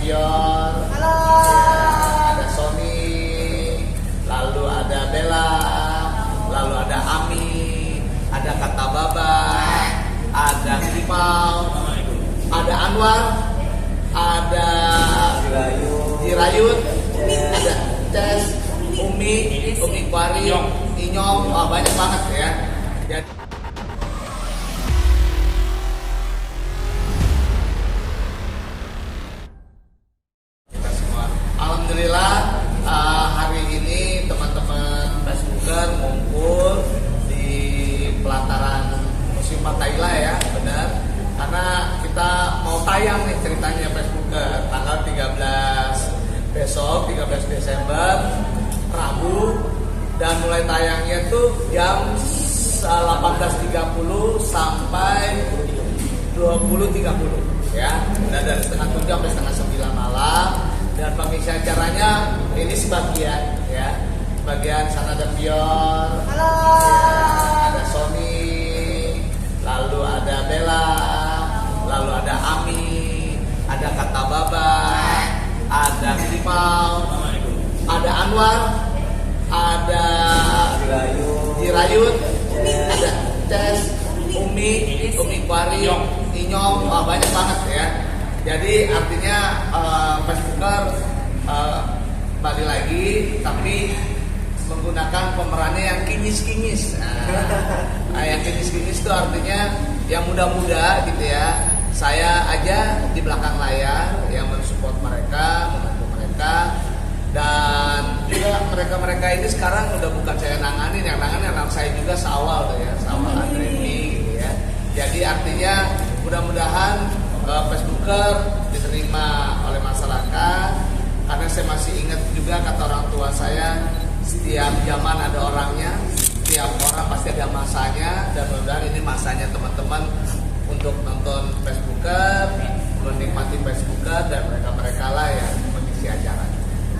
Pior, Halo. ada Sony, lalu ada Bella, lalu ada Ami, ada Kata Baba, ada Kimau, ada Anwar, ada Jirayut, ada Ces, Umi Kwari, Inyong, wah banyak banget ya. Jadi kita semua, alhamdulillah hari ini teman-teman Facebooker ngumpul di pelataran Museum Fathaila ya, benar. Karena kita mau tayang nih ceritanya Facebooker tanggal 13 besok, 13 Desember, Rabu, dan mulai tayangnya tuh jam 18.30 sampai 20.30 ya. Dan dari setengah 7 sampai setengah 9 malam. Dan pengisi acaranya ini sebagian ya. Sebagian sana ada Pior, Halo. ada Sony, lalu ada Bella, lalu ada Ami, ada Kata Baba, ada Kimau, ada Anwar, ada Jirayut, ada Ces, Umi Kwari, Inyong, wah banyak banget ya. Jadi artinya Facebooker balik lagi, tapi menggunakan pemerannya yang kinyis-kinyis. Nah, yang kinyis-kinyis itu artinya yang muda-muda gitu ya. Saya aja di belakang layar yang mensupport mereka, membantu mereka. Dan juga mereka-mereka ini sekarang udah bukan saya nanganin, yang nanganin anak saya juga seawal tuh ya, seawal Andremi gitu ya. Jadi artinya mudah-mudahan Facebooker diterima oleh masyarakat, karena saya masih ingat juga kata orang tua saya, setiap zaman ada orangnya, setiap orang pasti ada masanya, dan mudah-mudahan ini masanya teman-teman untuk nonton Facebooker, menikmati Facebooker, dan mereka-mereka lah yang mengisi acara.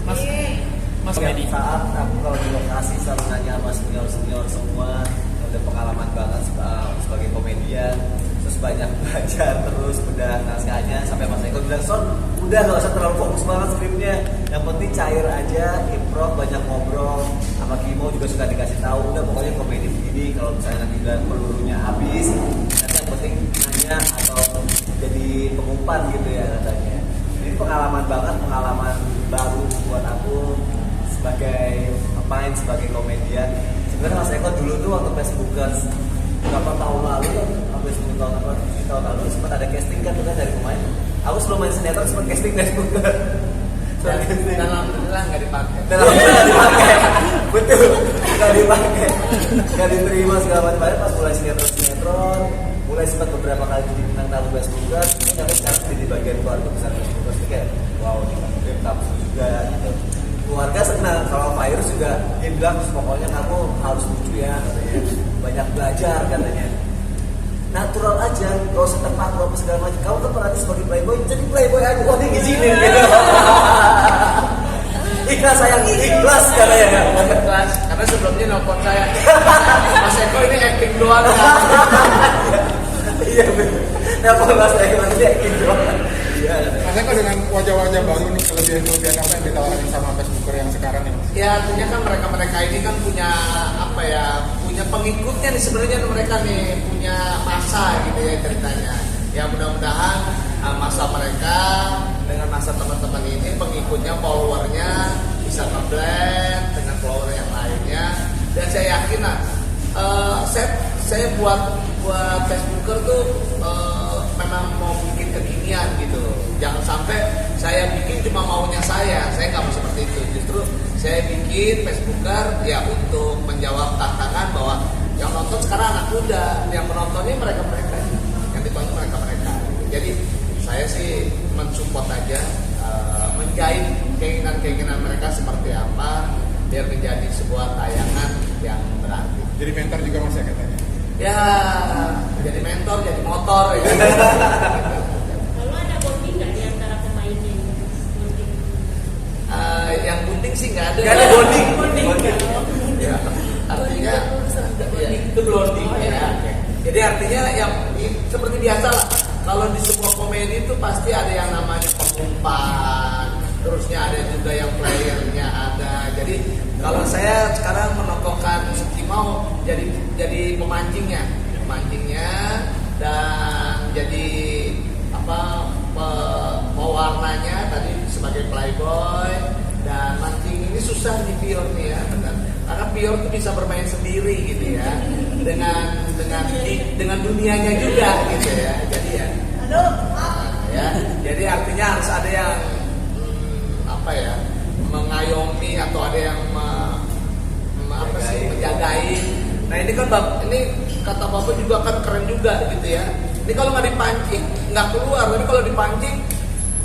Mas di saat aku kalau di lokasi selalu nanya sama senior semua yang udah pengalaman banget sebagai komedian, terus banyak belajar terus udah naskahnya, sampai Mas Eko bilang, Son udah gak usah terlalu fokus banget skripnya, yang penting cair aja, improv, banyak ngobrol. Sama Kimo juga suka dikasih tahu, udah pokoknya komedi begini, kalau misalnya nanti udah pelurunya habis, nanti yang penting nanya atau jadi pengumpan gitu ya katanya. Ini pengalaman banget, pengalaman baru buat aku sebagai pemain, sebagai komedian. Sebenarnya Mas Eko dulu tuh waktu Facebookers berapa tahun lalu, hampir 10 tahun atau 7 tahun lalu sempat ada casting kan kita dari pemain. Aku sebelum main sinetron sempat casting Facebooker. Dan alhamdulillah nggak dipakai. Betul, nggak dipakai, nggak diterima segala macam. Pas mulai sinetron, mulai sempat beberapa kali jadi bintang tamu Facebookers, tapi sekarang jadi bagian keluarga besar Facebookers itu kayak wow, ini tamu juga gitu. Keluarga senang, kalau Virus juga dia bilang pokoknya kamu harus lucu ya katanya, banyak belajar katanya, natural aja, gak usah terpaku apa segala macam. Kamu kan berarti sebagai playboy, jadi playboy aja, kok diizinin gitu. Ikhlas sayang, ikhlas katanya. Ikhlas, karena sebelumnya nelfon saya, Mas Eko ini acting doang. Iya benar. Nelfon Mas Eko ini acting doang. Iya. Mas Eko dengan wajah-wajah baru nih, kelebihan apa yang ditawarkan sama Facebooker yang sekarang ini? Ya artinya kan mereka ini kan punya apa ya, punya pengikutnya nih sebenarnya, mereka nih punya masa gitu ya ceritanya. Ya mudah-mudahan masa mereka dengan masa teman-teman ini, pengikutnya, followernya bisa nge-blend dengan follower yang lainnya. Dan saya yakin lah, saya buat Facebooker tuh memang mau bikin kekinian gitu. Jangan sampai saya bikin cuma maunya saya nggak mau seperti itu. Justru saya bikin Facebooker ya untuk menjawab tantangan bahwa yang nonton sekarang anak muda, yang menontonnya mereka-mereka, yang ditonton mereka-mereka. Jadi saya sih mensupport aja, menjahit keinginan-keinginan mereka seperti apa, biar menjadi sebuah tayangan yang berarti. Jadi mentor juga Mas ya katanya? Ya, jadi mentor, jadi motor ya. Lalu ada bonding nggak di antara pemainnya? Bonding? Yang penting sih nggak ada. Nggak ada bonding. Ya, artinya ya, itu bonding ya. Jadi artinya yang seperti biasa lah. Kalau di sebuah komedi itu pasti ada yang namanya pengumpan, Playboy dan mancing ini susah nih Pior nih ya, benar. Karena Pior tuh bisa bermain sendiri gitu ya, dengan dunianya juga gitu ya. Jadi ya, ya, jadi artinya harus ada yang mengayomi atau ada yang menjagai. Nah ini kan ini kata Bapak juga kan keren juga gitu ya. Ini kalau nggak dipancing nggak keluar, tapi kalau dipancing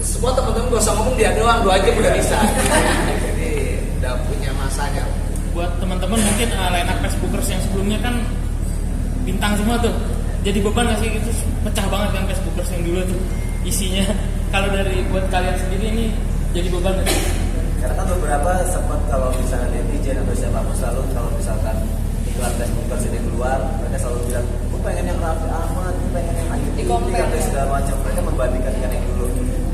semua teman-teman gak usah ngomong, dia doang, dua aja udah bisa. Gitu ya. Jadi udah punya masanya. Buat teman-teman mungkin line up Facebookers yang sebelumnya kan bintang semua tuh. Jadi beban nggak sih gitu, pecah banget kan Facebookers yang dulu tuh isinya. Kalau dari buat kalian sendiri ini jadi beban nggak sih? Karena kan beberapa sempat kalau misalnya netizen atau siapapun selalu kalau misalkan iklan Facebookers ini keluar, mereka selalu bilang, gue pengen yang Raffi Ahmad, gue pengen yang Ayu Ting Ting, atau segala macam. Mereka membandingkan dengan yang dulu.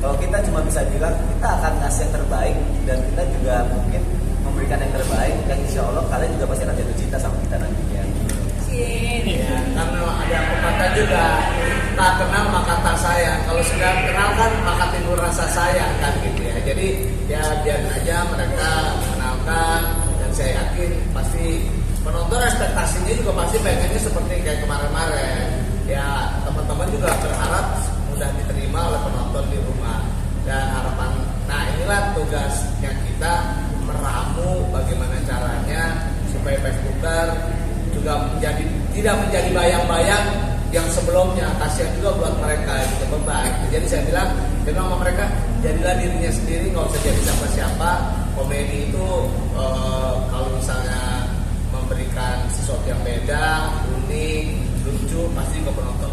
Kalau kita cuma bisa bilang, kita akan ngasih yang terbaik dan kita juga mungkin memberikan yang terbaik, dan insya Allah kalian juga pasti akan jatuh cinta sama kita nantinya. Ya, karena ada pepatah juga, tak kenal maka tak sayang. Kalau sudah kenal kan maka timbul rasa sayang kan gitu ya. Jadi ya biar aja mereka mengenalkan, dan saya yakin pasti penonton ekspektasinya juga pasti pengennya seperti kayak kemarin-kemarin. Ya teman-teman juga berharap mudah diterima oleh penonton di rumah, dan harapan. Nah inilah tugasnya kita, meramu bagaimana caranya supaya Facebooker juga tidak menjadi bayang-bayang yang sebelumnya. Kasihan juga buat mereka juga beban. Jadi saya bilang sama mereka, jadilah dirinya sendiri, nggak usah jadi siapa-siapa. Komedi itu kalau misalnya memberikan sesuatu yang beda, unik, lucu, pasti ke penonton